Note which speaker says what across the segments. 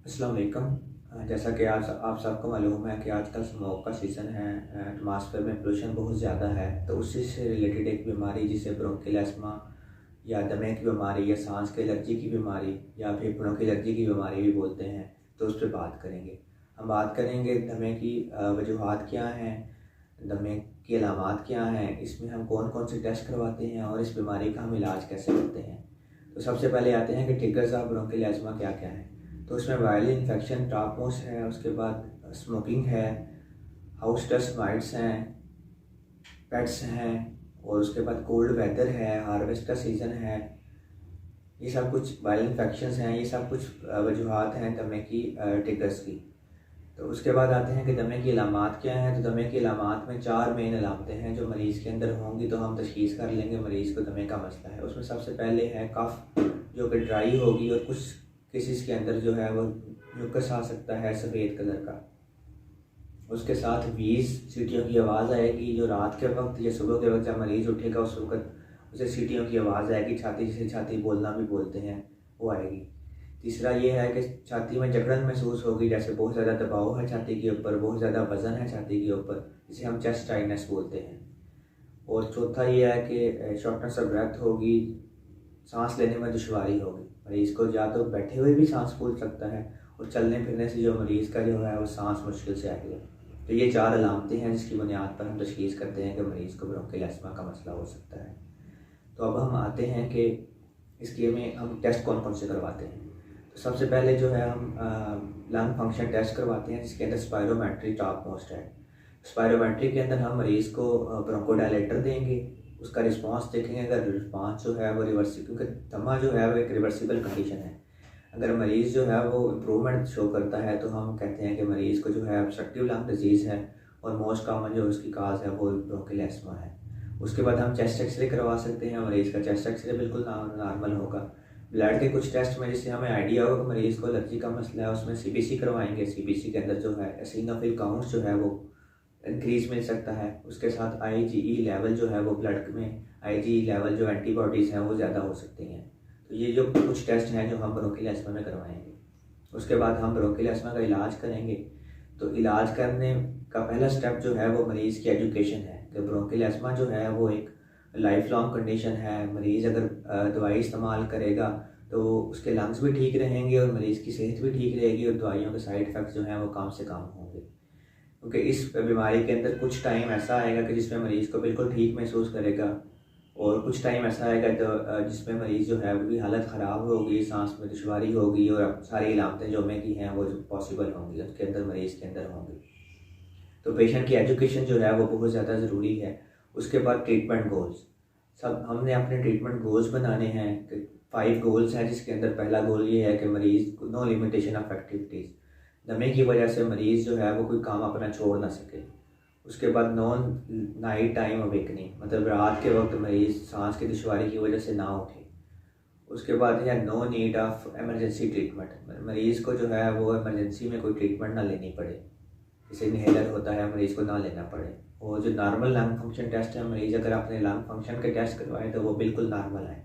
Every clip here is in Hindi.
Speaker 1: अस्सलाम वालेकुम। जैसा कि आज आप सबको मालूम है कि आजकल स्मोक का सीज़न है। एटमॉस्फेयर में पोल्यूशन बहुत ज़्यादा है, तो उसी से रिलेटेड एक बीमारी जिसे ब्रोंकियल अस्थमा या दमे की बीमारी या सांस की एलर्जी की बीमारी या फेफड़ों की एलर्जी की बीमारी भी बोलते हैं, तो उस पर बात करेंगे। हम बात करेंगे दमे की वजूहात क्या हैं, दमे की अलामात क्या हैं, इसमें हम कौन कौन से टेस्ट करवाते हैं और इस बीमारी का हम इलाज कैसे करते हैं। तो सबसे पहले आते हैं कि ट्रिगर्स ऑफ ब्रोंकियल अस्थमा क्या क्या हैं। तो उसमें वायरल इन्फेक्शन, टॉपमोस है, उसके बाद स्मोकिंग है, हाउस डस्ट माइट्स हैं, पेट्स हैं, और उसके बाद कोल्ड वेदर है, हार्वेस्ट का सीज़न है। ये सब कुछ वायरल इन्फेक्शंस हैं, ये सब कुछ वजूहात हैं दमे की ट्रिगर्स की। तो उसके बाद आते हैं कि दमे की अलामात क्या हैं। तो दमे की अलामात में 4 मेन अलामतें हैं जो मरीज़ के अंदर होंगी, तो हम तशख़ीस कर लेंगे मरीज़ को दमे का मसला है। उसमें सबसे पहले है कफ, जो कि ड्राई होगी, और कुछ केसेस के अंदर जो है वो म्यूकस आ सकता है सफ़ेद कलर का। उसके साथ वीज़, सीटियों की आवाज़ आएगी, जो रात के वक्त या सुबह के वक्त जब मरीज़ उठेगा उस वक्त उसे सीटियों की आवाज़ आएगी, छाती जिसे छाती बोलना भी बोलते हैं वो आएगी। तीसरा ये है कि छाती में जकड़न महसूस होगी, जैसे बहुत ज़्यादा दबाव है छाती के ऊपर, बहुत ज़्यादा वज़न है छाती के ऊपर, जिसे हम चेस्ट टाइटनेस बोलते हैं। और चौथा ये है कि शॉर्टनेस ऑफ ब्रेथ होगी, सांस लेने में दुश्वारी होगी। मरीज़ को या तो बैठे हुए भी सांस फूल सकता है, और चलने फिरने से जो मरीज़ का जो है वो सांस मुश्किल से आएगी। तो ये 4 अलामतें हैं जिसकी बुनियाद पर हम तशख़ीस करते हैं कि मरीज़ को ब्रोंकियल अस्थमा का मसला हो सकता है। तो अब हम आते हैं कि इसके में हम टेस्ट कौन कौन से करवाते हैं। तो सबसे पहले जो है हम लंग फंक्शन टेस्ट करवाते हैं, जिसके अंदर स्पायरोमेट्री टॉप मोस्ट है। स्पायरोमेट्री के अंदर हम मरीज़ को ब्रोंकोडायलेटर देंगे, उसका रिस्पांस देखेंगे। अगर रिस्पांस जो है वो रिवर्सिबल, क्योंकि दमा जो है वो एक रिवर्सिबल कंडीशन है, अगर मरीज़ जो है वो इम्प्रूवमेंट शो करता है तो हम कहते हैं कि मरीज़ को जो है ऑब्स्ट्रक्टिव लंग डिजीज़ है, और मोस्ट कॉमन जो उसकी काज है वो ब्रोंकियल अस्थमा है। उसके बाद हम चेस्ट एक्सरे करवा सकते हैं, मरीज़ का चेस्ट एक्सरे बिल्कुल नॉर्मल होगा। ब्लड के कुछ टेस्ट में जिससे हमें आइडिया होगा कि मरीज़ को एलर्जी का मसला है, उसमें सीबीसी करवाएंगे। सीबीसी के अंदर जो है एसिनोफिल काउंट जो है वो इंक्रीज मिल सकता है। उसके साथ आईजीई लेवल जो है वो ब्लड में आईजीई लेवल जो एंटीबॉडीज़ हैं वो ज़्यादा हो सकती हैं। तो ये जो कुछ टेस्ट हैं जो हम ब्रोंकियल अस्थमा में करवाएंगे। उसके बाद हम ब्रोंकियल अस्थमा का इलाज करेंगे। तो इलाज करने का पहला स्टेप जो है वो मरीज़ की एजुकेशन है कि ब्रोंकियल अस्थमा जो है वो एक लाइफ लॉन्ग कंडीशन है। मरीज़ अगर दवाई इस्तेमाल करेगा तो उसके लंग्स भी ठीक रहेंगे और मरीज़ की सेहत भी ठीक रहेगी, और दवाइयों के साइड इफ़ेक्ट्स जो हैं वो कम से कम होंगे। क्योंकि इस बीमारी के अंदर कुछ टाइम ऐसा आएगा कि जिसमें मरीज़ को बिल्कुल ठीक महसूस करेगा, और कुछ टाइम ऐसा आएगा तो जिसमें मरीज़ जो है उसकी हालत ख़राब होगी, सांस में दुश्वारी होगी, और सारी इलामतें जो मैं की हैं वो जो पॉसिबल होंगी उसके अंदर मरीज़ के अंदर होंगी। तो पेशेंट की एजुकेशन जो है वो बहुत ज़्यादा ज़रूरी है। उसके बाद ट्रीटमेंट गोल्स, सब हमने अपने ट्रीटमेंट गोल्स बनाने हैं कि 5 गोल्स हैं, जिसके अंदर पहला गोल ये है कि मरीज़ को नो लिमिटेशन ऑफ एक्टिविटीज़, दमे की वजह से मरीज़ जो है वो कोई काम अपना छोड़ ना सके। उसके बाद नॉन नाइट टाइम अवेकनिंग, मतलब रात के वक्त मरीज़ सांस की दुश्वारी की वजह से ना उठे। उसके बाद है no need of emergency treatment, मरीज़ को जो है वो एमरजेंसी में कोई ट्रीटमेंट ना लेनी पड़े, जैसे इनहेलर होता है मरीज़ को ना लेना पड़े। और जो नॉर्मल लंग फंक्शन टेस्ट है, मरीज़ अगर अपने लंग फंक्शन के टेस्ट करवाएं तो वो बिल्कुल नॉर्मल है।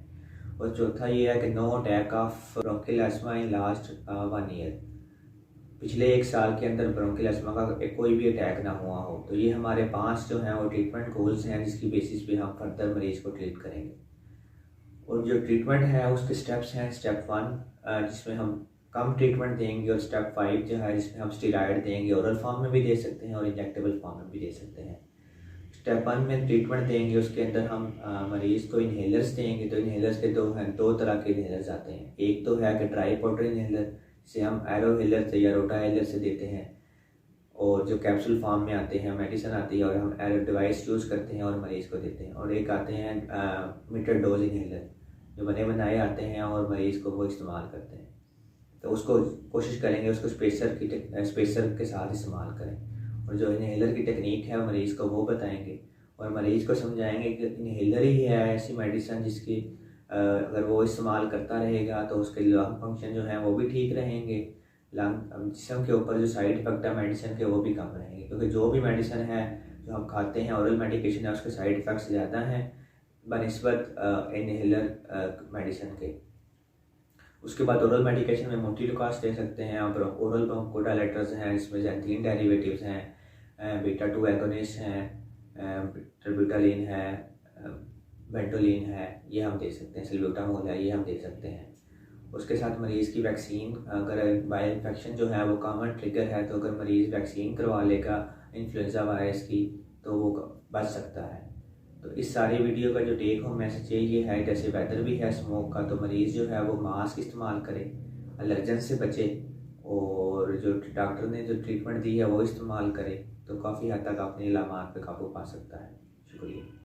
Speaker 1: और चौथा ये है कि no attack of bronchial asthma in last 1 year, पिछले 1 साल के अंदर ब्रोंकियल अस्थमा का कोई भी अटैक ना हुआ हो। तो ये हमारे 5 जो हैं वो ट्रीटमेंट गोल्स हैं, जिसकी बेसिस पे हम फर्दर मरीज़ को ट्रीट करेंगे। और जो ट्रीटमेंट है उसके स्टेप्स हैं। स्टेप 1 जिसमें हम कम ट्रीटमेंट देंगे, और स्टेप 5 जो है जिसमें हम स्टेरॉइड देंगे, ओरल फॉर्म में भी दे सकते हैं और इंजेक्टेबल फॉर्म में भी दे सकते हैं। स्टेप 1 में ट्रीटमेंट देंगे, उसके अंदर हम मरीज़ को इन्हेलर्स देंगे। तो इन्हेलर्स के दो तरह के इन्हेलर्स आते हैं। एक तो है कि ड्राई पाउडर इन्हेलर, जिसे हम एरोहेलर से या रोटाहेलर से देते हैं, और जो कैप्सूल फॉर्म में आते हैं, मेडिसिन आती है और हम एरो डिवाइस यूज़ करते हैं और मरीज़ को देते हैं। और एक आते हैं मीटर डोज इन्हेलर, जो बने बनाए आते हैं और मरीज़ को वो इस्तेमाल करते हैं। तो उसको कोशिश करेंगे उसको स्पेसर के साथ इस्तेमाल करें। और जो इन्हेलर की टेक्निक है मरीज़ को वो बताएंगे, और मरीज़ को समझाएंगे कि इन्हेलर ही है ऐसी मेडिसिन जिसकी अगर वो इस्तेमाल करता रहेगा तो उसके लंग फंक्शन जो है वो भी ठीक रहेंगे, लंग जिस्म के ऊपर जो साइड इफ़ेक्ट है मेडिसिन के वो भी कम रहेंगे। क्योंकि जो भी मेडिसिन है जो हम खाते हैं, ओरल मेडिकेशन है, उसके साइड इफ़ेक्ट्स ज़्यादा हैं बनिस्बत इन्हेलर मेडिसिन के। उसके बाद ओरल मेडिकेशन में मोटिलोकास्ट दे सकते हैं आप। ओरल ब्रोंकोडायलेटर्स हैं, इसमें ज़ैंथीन डेरिवेटिव्स हैं, बीटा 2 एगोनिस्ट हैं, ट्रिब्यूटालिन है, वेंटोलिन है, ये हम दे सकते हैं। सल्ब्यूटामोल है, ये हम दे सकते हैं। उसके साथ मरीज़ की वैक्सीन, अगर वायरल इन्फेक्शन जो है वो कॉमन ट्रिगर है, तो अगर मरीज़ वैक्सीन करवा लेगा इन्फ्लुएंजा वायरस की तो वो बच सकता है। तो इस सारी वीडियो का जो टेक होम मैसेज ये है, जैसे वेदर भी है स्मोक का, तो मरीज़ जो है वो मास्क इस्तेमाल करे, एलर्जन से बचे, और जो डॉक्टर ने जो ट्रीटमेंट दी है वो इस्तेमाल करे, तो काफ़ी हद तक अपने इलामात पे काबू पा सकता है। शुक्रिया।